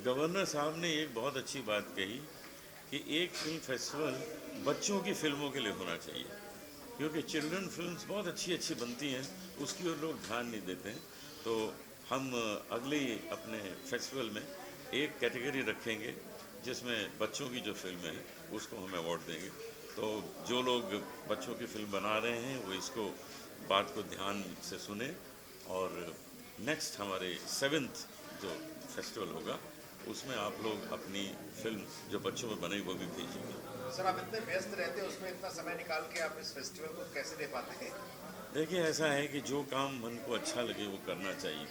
Governor साहब ने एक बहुत अच्छी बात कही कि एक फिल्म फेस्टिवल बच्चों की फिल्मों के लिए होना चाहिए, क्योंकि चिल्ड्रन फिल्म्स बहुत अच्छी अच्छी बनती हैं, उसकी ओर लोग ध्यान नहीं देते हैं। तो हम अगले अपने फेस्टिवल में एक कैटेगरी रखेंगे जिसमें बच्चों की जो फिल्म है उसको हम अवार्ड देंगे। तो जो लोग बच्चों की फिल्म बना रहे हैं वो इसको बात को ध्यान से सुने, और नेक्स्ट हमारे 7th जो फेस्टिवल होगा उसमें आप लोग अपनी फिल्म जो बच्चों में बनी वो भी भेजिए। सर, आप इतने व्यस्त रहते हैं, उसमें इतना समय निकाल के आप इस फेस्टिवल को कैसे दे पाते हैं? देखिए, ऐसा है कि जो काम मन को अच्छा लगे वो करना चाहिए।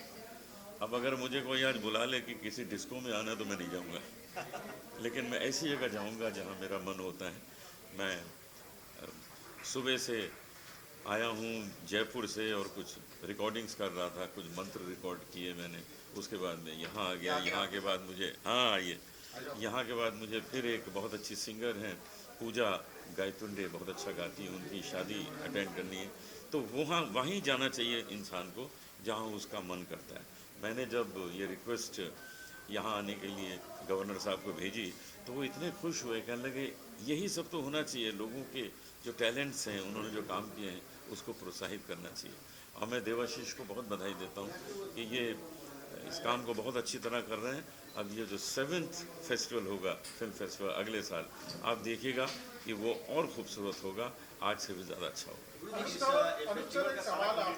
अब अगर मुझे कोई आज बुला ले कि किसी डिस्को में आना, तो मैं नहीं जाऊंगा, लेकिन मैं ऐसी जगह जाऊंगा जहां मेरा मन होता है। मैं सुबह से आया हूँ जयपुर से और कुछ रिकॉर्डिंग्स कर रहा था, कुछ मंत्र रिकॉर्ड किए मैंने, उसके बाद मैं यहाँ आ गया। यहाँ के बाद मुझे आइए, यहाँ के बाद मुझे फिर एक बहुत अच्छी सिंगर हैं पूजा गायतुंडे, बहुत अच्छा गाती है, उनकी शादी अटेंड करनी है। तो वहीं जाना चाहिए इंसान को जहाँ उसका मन करता है। मैंने जब ये रिक्वेस्ट यहाँ आने के लिए गवर्नर साहब को भेजी तो वो इतने खुश हुए, कहने लगे यही सब तो होना चाहिए, लोगों के जो टैलेंट्स हैं, उन्होंने जो काम किए हैं उसको प्रोत्साहित करना चाहिए। और मैं देवाशीष को बहुत बधाई देता हूँ कि ये इस काम को बहुत अच्छी तरह कर रहे हैं। अब ये जो 7th फेस्टिवल होगा, फिल्म फेस्टिवल अगले साल, आप देखिएगा कि वो और खूबसूरत होगा, आज से भी ज़्यादा अच्छा होगा।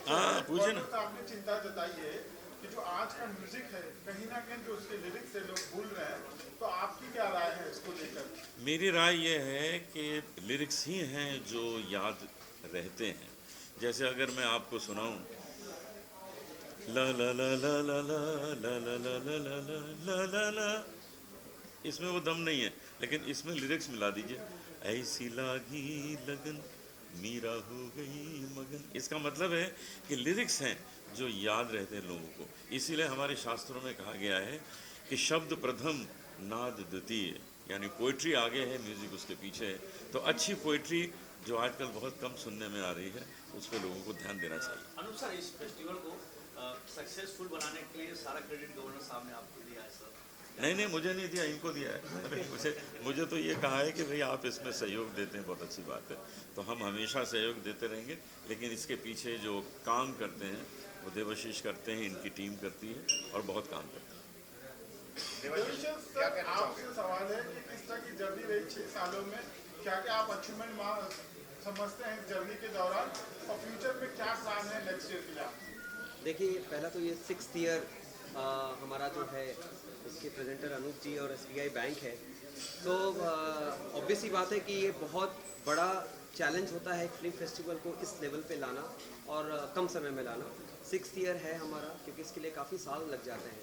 हाँ, पूछे ना। आपने चिंता जताई है कि जो आज का म्यूजिक है कहीं ना कहीं जो उसके लिरिक्स से लोग भूल रहे हैं, तो आपकी क्या राय है इसको लेकर? मेरी राय ये है कि लिरिक्स ही हैं जो याद रहते हैं। जैसे अगर मैं आपको सुनाऊं, ला ला ला ला ला ला ला ला ला ला ला ला ला ला, इसमें वो दम नहीं है, लेकिन इसमें लिरिक्स मिला दीजिए, ऐसी लागी लगन मीरा हो गई मगन। इसका मतलब है कि लिरिक्स हैं जो याद रहते हैं लोगों को। इसीलिए हमारे शास्त्रों में कहा गया है कि शब्द प्रथम नाद द्वितीय, यानी पोइट्री आगे है, म्यूजिक उसके पीछे है। तो अच्छी पोइट्री जो आजकल बहुत कम सुनने में आ रही है, उस पर लोगों को ध्यान देना चाहिए। अनूप सर, इस फेस्टिवल को सक्सेसफुल बनाने के लिए सारा क्रेडिट गवर्नर साहब ने आपको दिया है सर? नहीं, मुझे नहीं दिया, इनको दिया है। मुझे तो ये कहा है कि भाई आप इसमें सहयोग देते हैं, बहुत अच्छी बात है, तो हम हमेशा सहयोग देते रहेंगे। लेकिन इसके पीछे जो काम करते हैं वो देवाशीष करते हैं, इनकी टीम करती है और बहुत काम करते हैं। आपसे सवाल है कि किस तरह की जर्नी रही 6 सालों में, क्या क्या आप अचीवमेंट समझते हैं जर्नी के दौरान, और फ्यूचर में क्या प्लान है नेक्स्ट ईयर के लिए? देखिए, पहला तो ये 6th ईयर हमारा जो है इसके प्रेजेंटर अनूप जी और SBI बैंक है। तो ऑब्वियस ही बात है कि ये बहुत बड़ा चैलेंज होता है फिल्म फेस्टिवल को इस लेवल पे लाना और कम समय में लाना। 6th ईयर है हमारा, क्योंकि इसके लिए काफ़ी साल लग जाते हैं।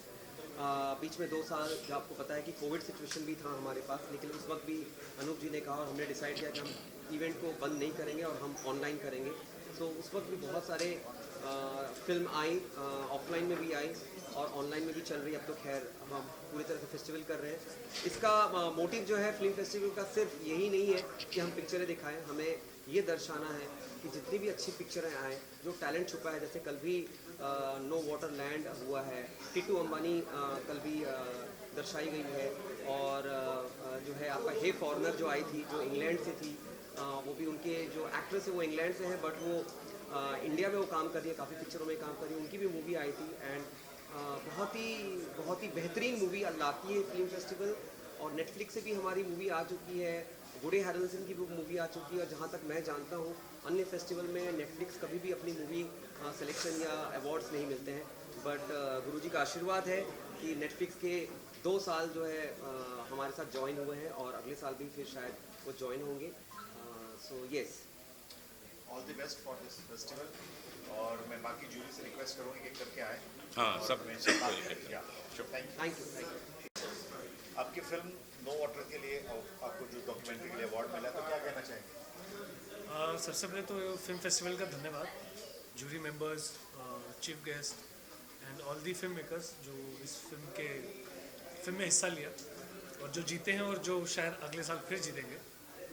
बीच में 2 साल जो आपको पता है कि कोविड सिचुएशन भी था हमारे पास, लेकिन उस वक्त भी अनूप जी ने कहा और हमने डिसाइड किया कि हम इवेंट को बंद नहीं करेंगे और हम ऑनलाइन करेंगे। तो उस वक्त भी बहुत सारे फिल्म आई, ऑफलाइन में भी आई और ऑनलाइन में भी चल रही है। अब तो खैर हम पूरी तरह से फेस्टिवल कर रहे हैं। इसका मोटिव जो है फिल्म फेस्टिवल का सिर्फ यही नहीं है कि हम पिक्चरें दिखाएं, हमें ये दर्शाना है कि जितनी भी अच्छी पिक्चरें आएँ, जो टैलेंट छुपा है, जैसे कल भी नो वाटर लैंड हुआ है, टीटू अंबानी कल भी दर्शाई गई है, और जो है आपका हे फॉरनर जो आई थी, जो इंग्लैंड से थी, वो भी उनके जो एक्ट्रेस है वो इंग्लैंड से है, बट वो इंडिया में वो काम कर रही है, काफ़ी पिक्चरों में काम कर रही है, उनकी भी मूवी आई थी। एंड बहुत ही बेहतरीन मूवी लाती है फिल्म फेस्टिवल। और नेटफ्लिक्स से भी हमारी मूवी आ चुकी है, वुडी हैरेल्सन की भी मूवी आ चुकी है, और जहाँ तक मैं जानता हूँ अन्य फेस्टिवल में नेटफ्लिक्स कभी भी अपनी मूवी सिलेक्शन या अवार्ड्स नहीं मिलते हैं, बट गुरुजी का आशीर्वाद है कि नेटफ्लिक्स के 2 साल जो है हमारे साथ ज्वाइन हुए हैं, और अगले साल भी फिर शायद वो ज्वाइन होंगे। So yes, all the best for this festival. और मैं बाकी जूरी से रिक्वेस्ट करूँगी कि करके आए। हाँ, और सब मैं सब बात कोई करेंगे। या, थैंक थैंक यू। यू। आपकी फिल्म नो वाटर के लिए और आपको जो डॉक्यूमेंट्री के लिए अवार्ड मिला, तो क्या कहना चाहेंगे? सबसे पहले तो फिल्म फेस्टिवल का धन्यवाद, jury members, chief guest and all the film makers जो इस फिल्म में हिस्सा लिया, और जो जीते हैं और जो शायद अगले साल फिर जीतेंगे,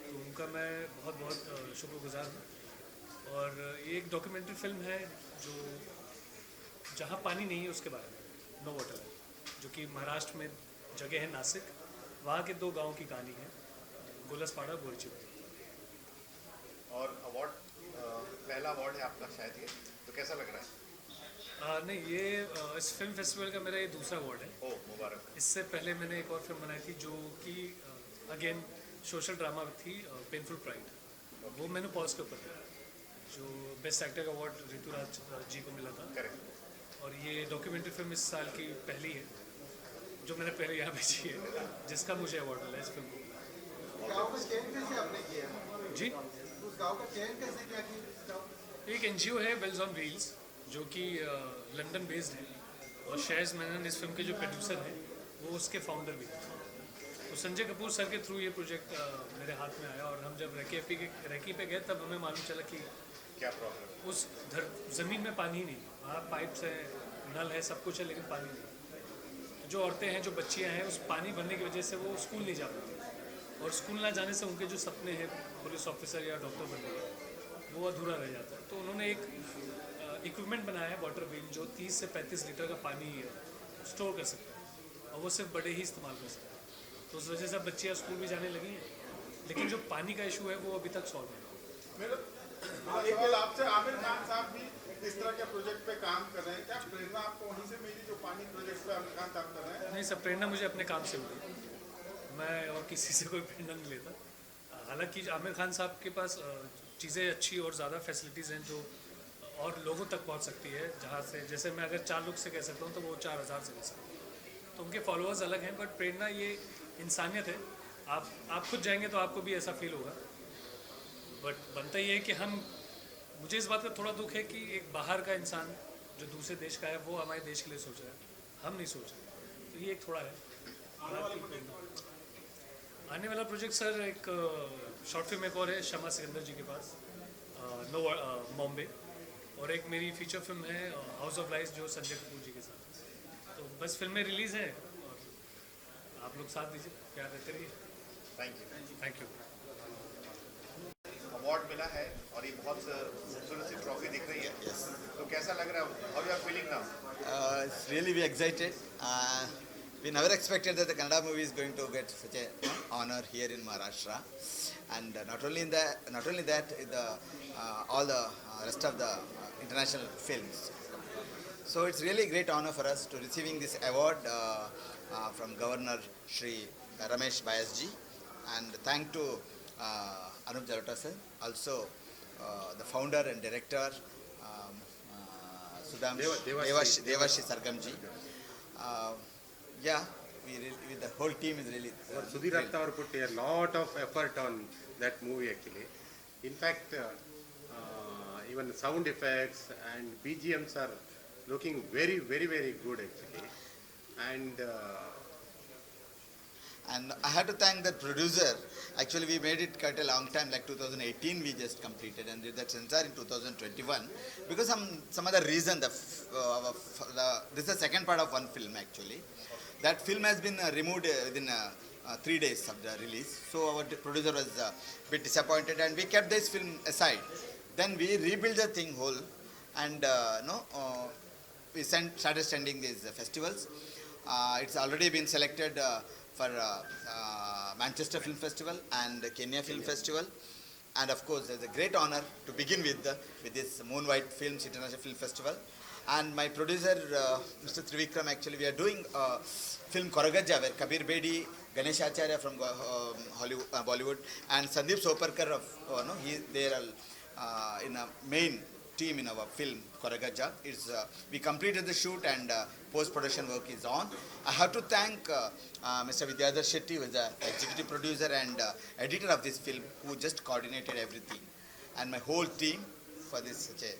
तो उनका मैं बहुत बहुत शुक्रगुजार हूँ। और ये एक डॉक्यूमेंट्री फिल्म है जो जहाँ पानी नहीं है उसके बारे में, नो वाटर है, जो कि महाराष्ट्र में जगह है नासिक, वहाँ के 2 गाँव की कहानी है, गोलसपाड़ा गोरचिप। और अवार्ड पहला अवार्ड है आपका शायद ये, तो कैसा लग रहा है? नहीं, ये इस फिल्म फेस्टिवल का मेरा ये दूसरा अवार्ड है। ओ मुबारक। इससे पहले मैंने एक और फिल्म बनाई थी जो कि अगेन सोशल ड्रामा थी, पेनफुल प्राइड, वो मैंने पॉज के ऊपर किया, जो बेस्ट एक्टर का अवार्ड ऋतुराज जी को मिला था। करेक्ट। और ये डॉक्यूमेंट्री फिल्म इस साल की पहली है जो मैंने पहले यहाँ भेजी है, जिसका मुझे अवार्ड मिला इस फिल्म को। गाँव का चयन कैसे आपने किया? जी, उस गाँव का चयन कैसे किया कि एक NGO है वेल्स ऑन व्हील्स, जो कि लंदन बेस्ड है, और शहज मेनन इस फिल्म के जो प्रोड्यूसर हैं वो उसके फाउंडर भी हैं। तो संजय कपूर सर के थ्रू ये प्रोजेक्ट मेरे हाथ में आया, और हम जब रैकी पे गए तब हमें मालूम चला कि क्या प्रॉब्लम? उस ज़मीन में पानी ही नहीं, वहाँ पाइप्स है, नल है, सब कुछ है, लेकिन पानी नहीं। जो औरतें हैं, जो बच्चियाँ हैं, उस पानी भरने की वजह से वो स्कूल नहीं जा पाती, और स्कूल ना जाने से उनके जो सपने हैं पुलिस ऑफिसर या डॉक्टर बनने के, वो अधूरा रह जाता है। तो उन्होंने एक इक्विपमेंट बनाया है, वाटर व्हील, जो 30 से 35 लीटर का पानी स्टोर कर सकता है, और वो सिर्फ बड़े ही इस्तेमाल कर सकते हैं। तो उस वजह से बच्चियाँ स्कूल भी जाने लगी हैं, लेकिन जो पानी का इशू है वो अभी तक सॉल्व नहीं हुआ। मेरा सवाल आपसे, आमिर खान साहब भी इस तरह के प्रोजेक्ट पे काम कर रहे हैं, क्या प्रेरणा आपको वहीं से मिली जो पानी प्रोजेक्ट पे आमिर खान काम कर रहे हैं? नहीं सर, प्रेरणा मुझे अपने काम से मिली, मैं और किसी से कोई प्रेरणा नहीं लेता। हालांकि आमिर खान साहब के पास चीज़ें अच्छी और ज़्यादा फैसिलिटीज़ हैं जो और लोगों तक पहुंच सकती है, जहाँ से जैसे मैं अगर 4 लोग से कह सकता हूँ तो वो 4000 से कह सकता हूँ। तो उनके फॉलोअर्स अलग हैं, बट प्रेरणा ये इंसानियत है। आप खुद जाएंगे तो आपको भी ऐसा फील होगा, बट बनता ये है कि मुझे इस बात का थोड़ा दुख है कि एक बाहर का इंसान जो दूसरे देश का है वो हमारे देश के लिए सोच रहा है, हम नहीं सोच रहे, तो ये एक थोड़ा है। आने वाला प्रोजेक्ट सर एक शॉर्ट फिल्म एक और है शमा सिकंदर जी के पास, बॉम्बे, और एक मेरी फीचर फिल्म है हाउस ऑफ लाइफ जो संजय कपूर जी के साथ। तो बस फिल्में रिलीज़ हैं, और आप लोग साथ दीजिए, प्यार देते रहिए। Thank you. Thank you. Award मिला है और ये बहुत खूबसूरत सी ट्रॉफी दिख रही है, तो कैसा लग रहा है? How you are feeling now? It's really we excited. We never expected that the Kannada movie is going to get such a honor here in Maharashtra, and not only that, all the rest of the international films. So it's really a great honor for us to receiving this award from Governor Shri Ramesh Bayas ji, and thank to Anup Jalota sir, also the founder and director. Devashri Sargamji. Yeah, the whole team is really. Sudhir Rathawar put a lot of effort on that movie actually. In fact, even sound effects and BGMs are looking very, very, very good actually. And I have to thank the producer. Actually, we made it quite a long time, like 2018 we just completed, and did that censor in 2021. Because some other reason, this is the second part of one film actually. That film has been removed within 3 days of the release. So our producer was a bit disappointed, and we kept this film aside. Then we rebuilt the thing whole, and we started sending these festivals. It's already been selected for Manchester Film Festival and Kenya Film Festival. And of course, it's a great honor to begin with this Moonlight Films International Film Festival. And my producer, Mr. Trivikram, actually, we are doing a film Koragajja, where Kabir Bedi, Ganesh Acharya from Hollywood, Bollywood, and Sandeep Soparkar of, they are in a main team in our film Koragajja. We completed the shoot and post-production work is on. I have to thank Mr. Vidyadhar Shetty, who is the executive producer and editor of this film, who just coordinated everything, and my whole team for this such a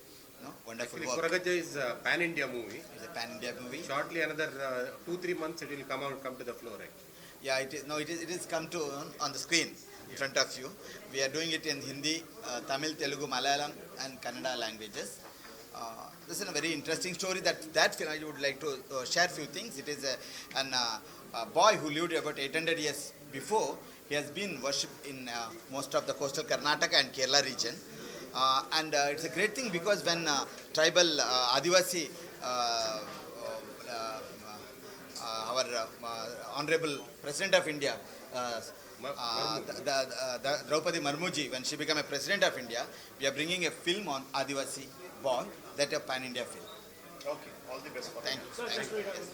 wonderful Actually, work. Koragajja is a pan-India movie. It's a pan-India movie. Shortly, another 2-3 months, it will come to the floor. Actually. Yeah, it is come to on the screen in front of you. We are doing it in Hindi, Tamil, Telugu, Malayalam, and Kannada languages. This is a very interesting story. That film I would like to share few things. It is a boy who lived about 800 years before. He has been worshipped in most of the coastal Karnataka and Kerala region. And it's a great thing because when tribal Adivasi, our Honorable President of India, the Draupadi Murmuji, when she became a President of India, we are bringing a film on Adivasi boy, that a pan-India film. Okay, all the best for Thank you. Thank you. Yes.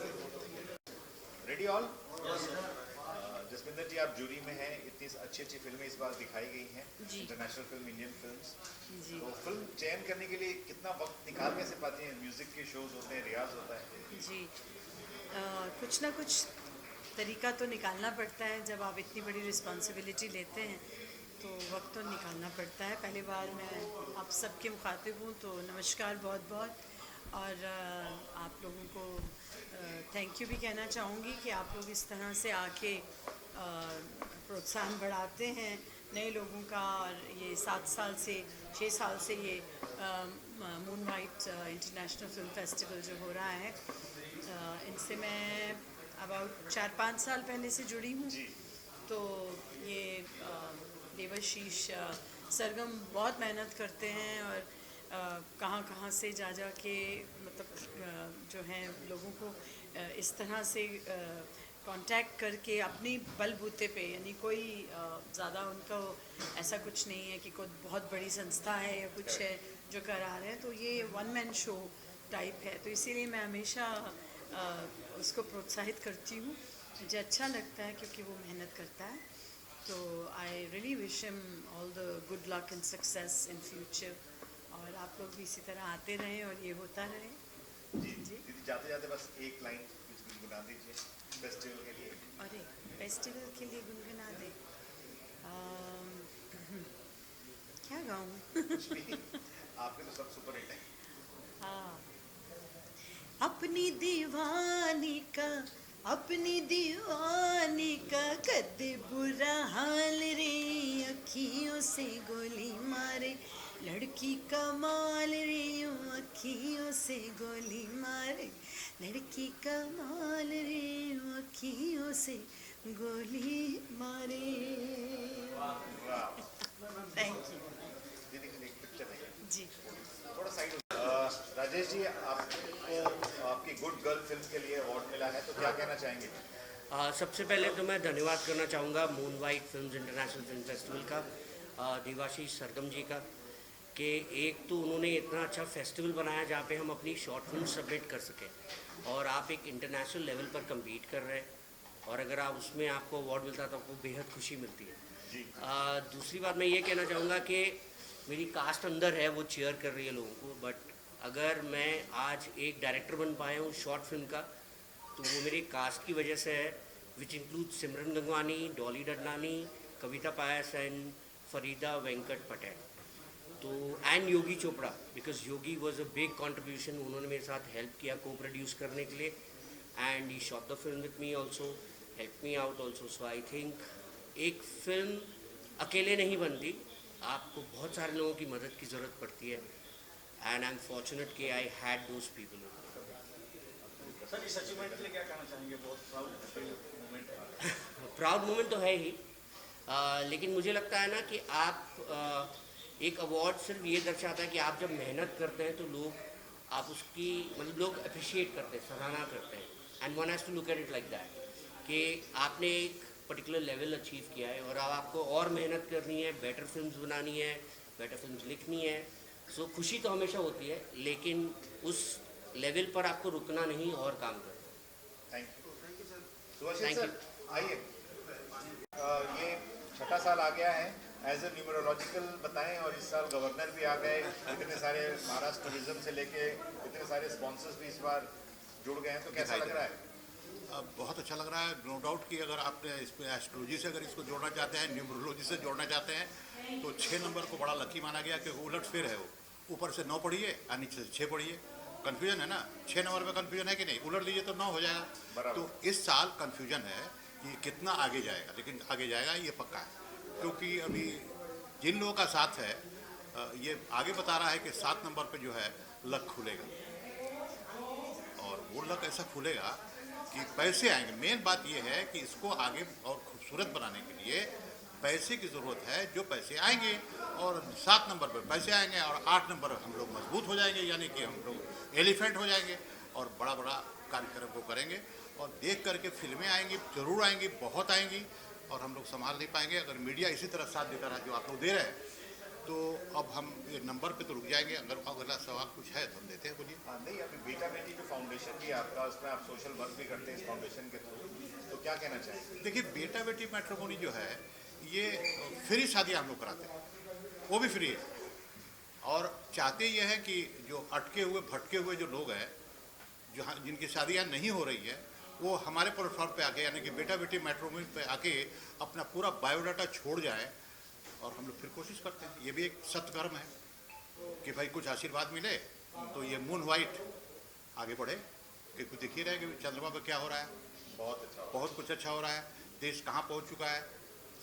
Ready all Jasvinder ji, आप jury में हैं, इतनी अच्छी फिल्में इस बार दिखाई गई हैं, इंटरनेशनल फिल्म, इंडियन फिल्म्स, तो फिल्म चयन करने के लिए कितना वक्त निकाल कैसे पाती हैं? म्यूजिक के शोज होते हैं, रियाज होता है जी। कुछ ना कुछ तरीका तो निकालना पड़ता है। जब आप इतनी बड़ी रिस्पॉन्सिबिलिटी लेते हैं तो वक्त तो निकालना पड़ता है। पहली बार मैं आप सबके मुखातिब हूँ, तो नमस्कार बहुत बहुत, और आप लोगों को थैंक यू भी कहना चाहूँगी कि आप लोग इस तरह से आके प्रोत्साहन बढ़ाते हैं नए लोगों का। और ये 6 साल से ये moon white international film festival जो हो रहा है, इनसे मैं अबाउट 4-5 साल पहले से जुड़ी हूँ। तो ये देवाशीष सरगम बहुत मेहनत करते हैं और कहाँ से जा के मतलब जो हैं लोगों को इस तरह से कांटेक्ट करके अपनी बलबूते पे, यानी कोई ज़्यादा उनका ऐसा कुछ नहीं है कि कोई बहुत बड़ी संस्था है या कुछ है जो करा रहे हैं, तो ये वन मैन शो टाइप है। तो इसीलिए मैं हमेशा उसको प्रोत्साहित करती हूँ, मुझे अच्छा लगता है क्योंकि वो मेहनत करता है। तो I really wish him all the good luck and success in future, और आप लोग भी इसी तरह आते रहें और ये होता रहे। जी दीदी, जाते जाते बस एक लाइन गुनगुना दीजिए फेस्टिवल के लिए। अरे फेस्टिवल के लिए गुनगुना दे, क्या गाऊँ? आपके तो सब सुपर हिट है। हाँ, अपनी दीवानी का कदे बुरा हाल रे, अखियों से गोली मारे लड़की कमाल रे, अखियों से गोली मारे लड़की कमाल रे, अखियों से गोली मारे। थैंक यू दीदी के लिए एक पिक्चर है जी। थोड़ा साइड। राजेश जी, आपको आपकी गुड गर्ल फिल्म के लिए अवार्ड मिला है, तो क्या कहना चाहेंगे? सबसे पहले तो मैं धन्यवाद करना चाहूँगा moon white films international film festival का, देवाशीष सरगम जी का, कि एक तो उन्होंने इतना अच्छा फेस्टिवल बनाया जहाँ पे हम अपनी शॉर्ट फिल्म सबमिट कर सकें, और आप एक इंटरनेशनल लेवल पर कम्पीट कर रहे हैं, और अगर आप उसमें आपको अवार्ड मिलता है तो आपको बेहद खुशी मिलती है। दूसरी बात मैं ये कहना चाहूँगा कि मेरी कास्ट अंदर है, वो चेयर कर रही है लोगों को, बट अगर मैं आज एक डायरेक्टर बन पाया हूँ शॉर्ट फिल्म का, तो वो मेरी कास्ट की वजह से है, which include Simran Gangwani, Dolly Dadlani, Kavita Pais and Farida Venkat Patel, तो and Yogi Chopra, because Yogi was a big contribution, उन्होंने मेरे साथ हेल्प किया को प्रोड्यूस करने के लिए, and he shot the film with me also, help me out also. So I think एक फिल्म अकेले नहीं बनती, आपको बहुत सारे लोगों की मदद की ज़रूरत पड़ती है, एंड आई एम फॉर्चुनेट कि I had those people. Sir इस अचीवमेंट के लिए क्या कहना चाहेंगे? बहुत प्राउड मोमेंट है। प्राउड मोमेंट तो है ही, लेकिन मुझे लगता है ना कि आप एक अवार्ड सिर्फ ये दर्शाता है कि आप जब मेहनत करते हैं तो लोग आप उसकी मतलब लोग अप्रिशिएट करते हैं, सराहना करते हैं, and one has to look at it like that कि आपने एक पर्टिकुलर लेवल अचीव किया है और अब आपको और मेहनत करनी है, बेटर फिल्म्स बनानी है, बेटर फिल्म्स लिखनी है। सो खुशी तो हमेशा होती है, लेकिन उस लेवल पर आपको रुकना नहीं और काम करना। थैंक यू सुभाषित Thank सर, आइए। ये छठा साल आ गया है एज ए न्यूमरोलॉजिकल बताएं, और इस साल गवर्नर भी आ गए, इतने सारे महाराष्ट्र टूरिज्म से लेके इतने सारे स्पॉन्सर्स भी इस बार जुड़ गए हैं, तो कैसा लग रहा है? बहुत अच्छा लग रहा है। नो डाउट कि अगर आपने इसमें एस्ट्रोलॉजी से अगर इसको जोड़ना चाहते हैं, न्यूमरोलॉजी से जोड़ना चाहते हैं, तो 6 नंबर को बड़ा लकी माना गया, क्योंकि उलट फिर है वो, ऊपर से 9 पढ़िए और नीचे से 6 पढ़िए। कन्फ्यूजन है ना, 6 नंबर में कन्फ्यूजन है कि नहीं, उलट लीजिए तो 9 हो जाएगा। तो इस साल कन्फ्यूजन है कि कितना आगे जाएगा, लेकिन आगे जाएगा ये पक्का है, क्योंकि अभी जिन लोगों का साथ है ये आगे बता रहा है कि 7 नंबर पे जो है लक खुलेगा, और वो लक ऐसा खुलेगा कि पैसे आएंगे। मेन बात ये है कि इसको आगे और खूबसूरत बनाने के लिए पैसे की ज़रूरत है, जो पैसे आएंगे, और 7 नंबर पर पैसे आएंगे और 8 नंबर हम लोग मजबूत हो जाएंगे, यानी कि हम लोग एलिफेंट हो जाएंगे और बड़ा बड़ा कार्यक्रम को करेंगे, और देख करके फिल्में आएंगी, जरूर आएंगी, बहुत आएंगी, और हम लोग संभाल नहीं पाएंगे अगर मीडिया इसी तरह साथ देता रहा जो आप लोग दे रहे हैं। तो अब हम ये नंबर पे तो रुक जाएंगे। अगर अगला सवाल कुछ है तो हम देते हैं, बोलिए। नहीं, अभी बेटा बेटी जो फाउंडेशन भी है आपका, उसमें आप सोशल वर्क भी करते हैं इस फाउंडेशन के थ्रू, तो क्या कहना चाहेंगे? देखिए, बेटा बेटी मैट्रिमोनी जो है ये फ्री शादी हम लोग कराते हैं, वो भी फ्री है, और चाहते ये है कि जो अटके हुए भटके हुए जो लोग हैं, जो जिनकी शादियाँ नहीं हो रही है, वो हमारे प्लेटफॉर्म पे आके, यानी कि बेटा बेटी मैट्रिमोनी पे आके अपना पूरा बायोडाटा छोड़ जाए, और हम लोग फिर कोशिश करते हैं। ये भी एक सत्कर्म है कि भाई कुछ आशीर्वाद मिले, तो ये मून वाइट आगे बढ़े, कि कुछ देखिए रहे कि चंद्रमा पर क्या हो रहा है। बहुत कुछ अच्छा हो रहा है, देश कहाँ पहुँच चुका है,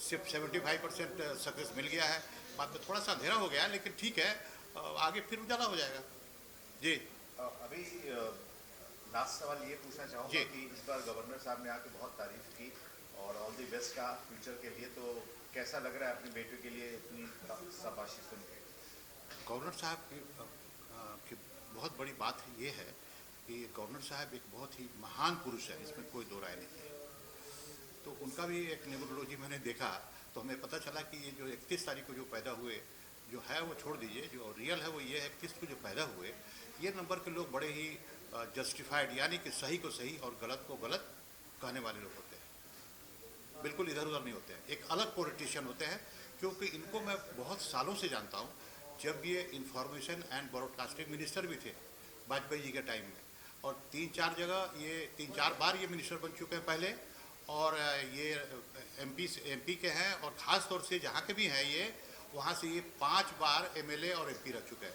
सिर्फ 75% सक्सेस मिल गया है, बाद में थोड़ा सा अंधेरा हो गया, लेकिन ठीक है, आगे फिर उजाला हो जाएगा। जी अभी लास्ट सवाल ये पूछना चाहूँगा कि इस बार गवर्नर साहब ने आके बहुत तारीफ की और ऑल द बेस्ट का फ्यूचर के लिए, तो कैसा लग रहा है अपने बेटे के लिए इतनी शाबाशी सुन के? गवर्नर साहब की बहुत बड़ी बात ये है कि गवर्नर साहब एक बहुत ही महान पुरुष है, इसमें कोई दो राय नहीं है। तो उनका भी एक न्यूमरोलॉजी मैंने देखा, तो हमें पता चला कि ये जो 31 तारीख को जो पैदा हुए, जो है वो छोड़ दीजिए, जो रियल है वो ये है 31 को जो पैदा हुए, ये नंबर के लोग बड़े ही जस्टिफाइड, यानी कि सही को सही और गलत को गलत कहने वाले लोग होते हैं, बिल्कुल इधर उधर नहीं होते हैं। एक अलग पॉलिटिशियन होते हैं, क्योंकि इनको मैं बहुत सालों से जानता हूँ, जब ये इंफॉर्मेशन एंड ब्रॉडकास्टिंग मिनिस्टर भी थे वाजपेयी जी के टाइम में, और 3-4 जगह ये 3-4 बार ये मिनिस्टर बन चुके हैं पहले, और ये एमपी के हैं, और ख़ास तौर से जहाँ के भी हैं ये, वहाँ से ये 5 बार एमएलए और एमपी रह चुके हैं।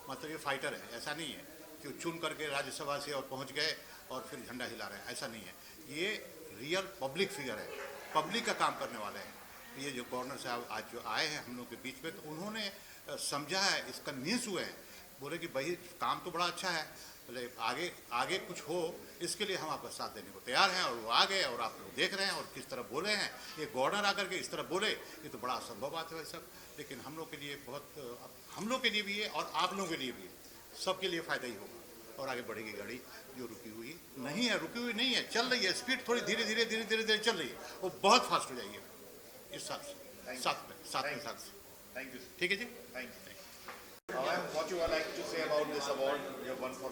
मतलब ये फाइटर है, ऐसा नहीं है कि चुन करके राज्यसभा से और पहुँच गए और फिर झंडा हिला रहे हैं, ऐसा नहीं है। ये रियल पब्लिक फिगर है, पब्लिक का काम करने वाले हैं। ये जो गवर्नर साहब आज जो आए हैं हम लोग के बीच में, तो उन्होंने समझा है, इसका कन्विंस हुए हैं, बोले कि भाई काम तो बड़ा अच्छा है, बोले आगे कुछ हो, इसके लिए हम आपका साथ देने को तैयार हैं। और वो आ गए, और आप लोग देख रहे हैं और किस तरह बोले हैं। ये गवर्नर आकर के इस तरह बोले, ये तो बड़ा असंभव बात है भाई साहब, लेकिन हम लोग के लिए बहुत, हम लोग के लिए भी है और आप लोगों के लिए भी है, सबके लिए फ़ायदा ही होगा। और आगे बढ़ेगी गाड़ी, जो रुकी हुई नहीं है, रुकी हुई नहीं है, चल रही है, स्पीड थोड़ी धीरे धीरे चल रही है, वो बहुत फास्ट हो जाएगी इस साथ में। Thank you. ठीक है जी, thank you. What you would like to say about this award you have won for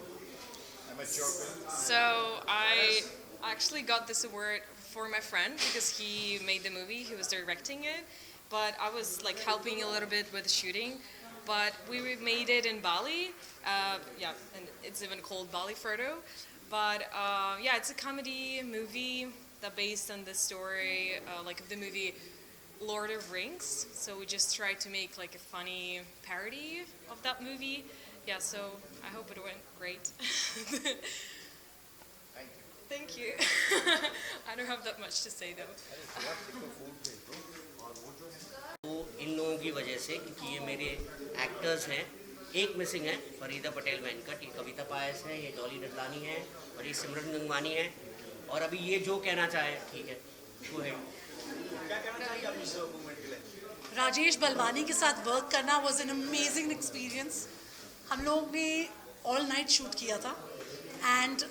amateur film? So I actually got this award for my friend because he made the movie, he was directing it, but I was like helping a little bit with the shooting. But we made it in Bali, and it's even called Bali Frodo. But yeah, it's a comedy movie that based on the story, like of the movie Lord of Rings. So we just tried to make like a funny parody of that movie. Yeah, so I hope it went great. Thank you. I don't have that much to say though. वो इन लोगों की वजह से, क्योंकि ये मेरे actors हैं, एक मिसिंग है, फरीदा पटेल वेंकट, ये कविता पायस है, ये डॉली डडलानी है, और ये सिमरन गंगवानी है, और अभी ये जो कहना चाहे, ठीक है, वो है। राजेश बलवानी के साथ वर्क करना वॉज एन अमेजिंग एक्सपीरियंस। हम लोग ने ऑल नाइट शूट किया था एंड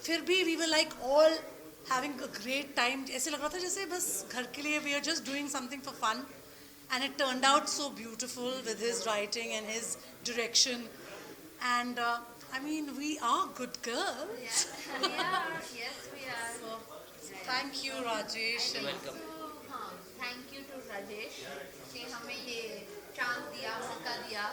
फिर भी we were like all having a great time. ऐसे लग रहा था जैसे बस घर के लिए we are just doing something for fun and it turned out so beautiful with his writing and his direction and I mean, we are good girls. We are, yes, we are. So, thank you, Rajesh. Welcome. हाँ, thank you to Rajesh कि हमें ये chance दिया, मौका दिया,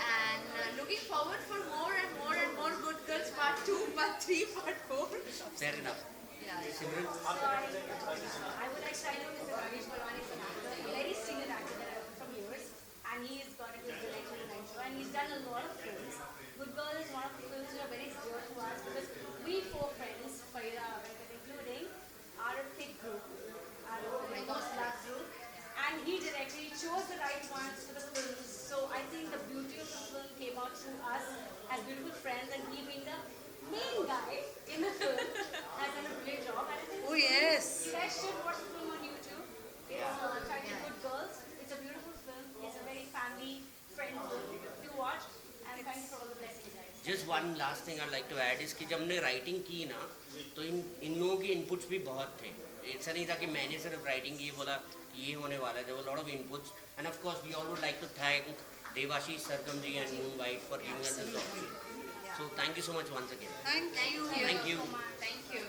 and looking forward for more and more and more Good Girls Part 2, Part 3, Part 4. Fair enough. Yeah. Simran. I would like to tell you Mr. Rajesh Balwani is an actor, a very senior actor that I've known from years, and he's got a good relation with Rancho, and he's done a lot of films. Good Girl is one of the films that are very dear to us because we four friends, Faira, Venkat, including, are a thick group, are a most loved group, and he directly chose the right ones for the films. So I think the beauty of the film came out through us as beautiful friends, and he being the main guy in the film has done a brilliant job. And I think Oh, yes. you guys should watch the film on YouTube. It's titled Good Girls. It's a beautiful film. It's a very family-friendly film to watch. And thank you for all the blessings, guys. Just one last thing I like to add इसकी जब हमने writing की ना तो इन लोगों के inputs भी बहुत थे. ऐसा नहीं था कि मैंने सिर्फ राइटिंग की बोला ये होने वाला है. There were lot of inputs and of course we all would like to thank Devashish Sargam ji and moon white for giving us this option. So thank you so much once again. Thank you. Thank you. Thank you.